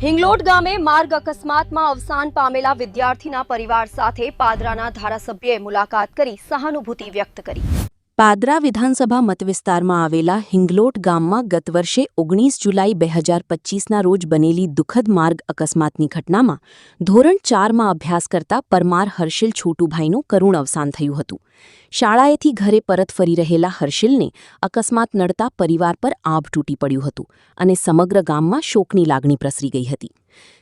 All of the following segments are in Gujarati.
હિંગલોટ ગામે માર્ગ અકસ્માતમાં અવસાન પામેલા વિદ્યાર્થીના પરિવાર સાથે પાદરાના ધારાસભ્યએ મુલાકાત કરી સહાનુભૂતિ વ્યક્ત કરી। પાદરા વિધાનસભા મતવિસ્તારમાં આવેલા હિંગલોટ ગામમાં ગત વર્ષે 19 જુલાઈ 2025ના રોજ બનેલી દુઃખદ માર્ગ અકસ્માતની ઘટનામાં ધોરણ 4માં અભ્યાસ કરતા પરમાર હર્ષિલ છોટુભાઈનું કરુણ અવસાન થયું હતું। શાળાએથી ઘરે પરત ફરી રહેલા હર્ષિલને અકસ્માત નડતા પરિવાર પર આભ તૂટી પડ્યું હતું અને સમગ્ર ગામમાં શોકની લાગણી પ્રસરી ગઈ હતી।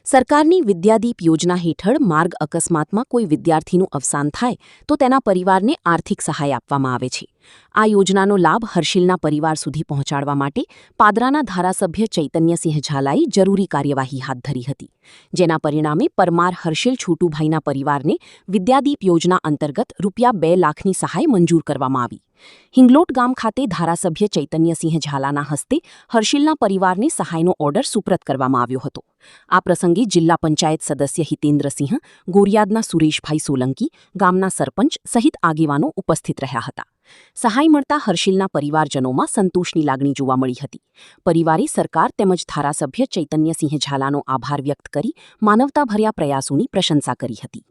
સરકારની વિદ્યાદીપ યોજના હેઠળ માર્ગ અકસ્માતમાં કોઈ વિદ્યાર્થીનું અવસાન થાય તો તેના પરિવારને આર્થિક સહાય આપવામાં આવે છે। આ યોજનાનો લાભ હર્ષિલના પરિવાર સુધી પહોંચાડવા માટે પાદરાના ધારાસભ્ય ચૈતન્યસિંહ ઝાલાએ જરૂરી કાર્યવાહી હાથ ધરી હતી, જેના પરિણામે પરમાર હર્ષિલ છોટુભાઈના પરિવારને વિદ્યાદીપ યોજના અંતર્ગત ₹2 લાખની સહાય મંજૂર કરવામાં આવી। હિંગલોટ ગામ ખાતે ધારાસભ્ય ચૈતન્યસિંહ ઝાલાના હસ્તે હર્ષિલના પરિવારને સહાયનો ઓર્ડર સુપ્રત કરવામાં આવ્યો હતો। આ પ્રસંગે જિલ્લા પંચાયત સદસ્ય હિતેન્દ્રસિંહ, ગોરિયાદના સુરેશભાઈ સોલંકી, ગામના સરપંચ સહિત આગેવાનો ઉપસ્થિત રહ્યા હતા। સહાય મળતા હર્ષિલના પરિવારજનોમાં સંતોષની લાગણી જોવા મળી હતી। પરિવારે સરકાર તેમજ ધારાસભ્ય ચૈતન્યસિંહ ઝાલાનો આભાર વ્યક્ત કરી માનવતાભર્યા પ્રયાસોની પ્રશંસા કરી હતી।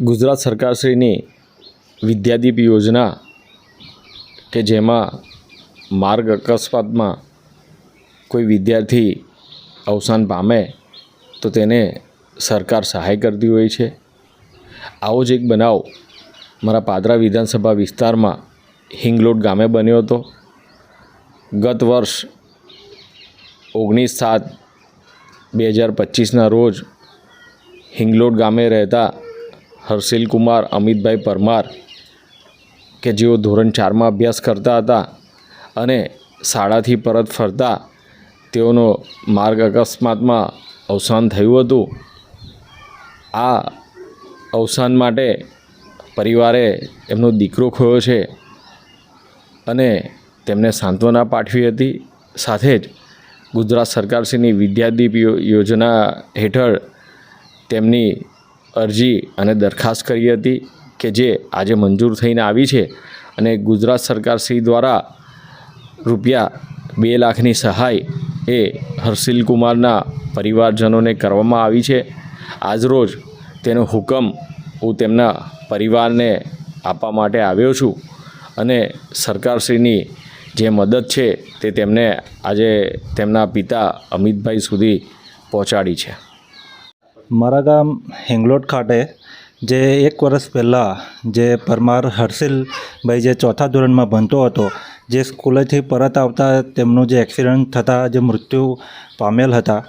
ગુજરાત સરકારશ્રીની વિદ્યાદીપ યોજના કે જેમાં માર્ગ અકસ્માતમાં કોઈ વિદ્યાર્થી અવસાન પામે તો તેને સરકાર સહાય કરતી હોય છે। આવો જ એક બનાવ મારા પાદરા વિધાનસભા વિસ્તારમાં હિંગલોટ ગામે બન્યો હતો। ગત વર્ષ 19/7/2025ના રોજ હિંગલોટ ગામે રહેતા હર્ષિલ કુમાર અમિતભાઈ પરમાર કે જેઓ ધોરણ 4માં અભ્યાસ કરતા હતા અને શાળાથી પરત ફરતા તેઓનો માર્ગ અકસ્માતમાં અવસાન થયું હતું। આ અવસાન માટે પરિવારે એમનો દીકરો ખોયો છે અને તેમને સાંત્વના પાઠવી હતી। સાથે જ ગુજરાત સરકારશ્રીની વિદ્યાદીપ યોજના હેઠળ તેમની અરજી અને દરખાસ્ત કરી હતી કે જે આજે મંજૂર થઈને આવી છે અને ગુજરાત સરકારશ્રી દ્વારા ₹2 લાખની સહાય એ હર્ષિલ કુમારના પરિવારજનોને કરવામાં આવી છે। આજરોજ તેનો હુકમ હું તેમના પરિવારને આપવા માટે આવ્યો છું અને સરકારશ્રીની જે મદદ છે તે તેમને આજે તેમના પિતા અમિતભાઈ સુધી પહોંચાડી છે। મારા ગામ હિંગલોટ ખાતે જે 1 વર્ષ પહેલાં જે પરમાર હર્ષિલભાઈ જે 4થા ધોરણમાં ભણતો હતો, જે સ્કૂલેથી પરત આવતા તેમનું જે એક્સિડન્ટ થતાં જે મૃત્યુ પામેલ હતા,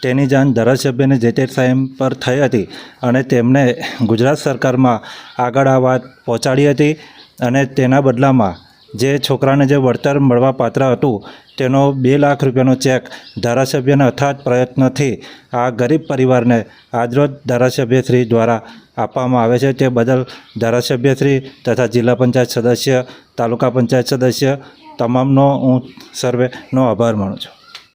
તેની જાણ ધારાસભ્યને જે તે ટાઈમ પર થઈ હતી અને તેમણે ગુજરાત સરકારમાં આગળ આ વાત પહોંચાડી હતી અને તેના બદલામાં જે છોકરાને જે વળતર મળવા પાત્ર હતું તેનો ₹2 લાખ રૂપિયાનો ચેક ધારાસભ્યના અથાગ પ્રયત્નથી આ ગરીબ પરિવારને આજરોજ ધારાસભ્યશ્રી દ્વારા આપવામાં આવે છે। તે બદલ ધારાસભ્યશ્રી તથા જિલ્લા પંચાયત સદસ્ય, તાલુકા પંચાયત સદસ્ય તમામનો હું સર્વેનો આભાર માનું છું।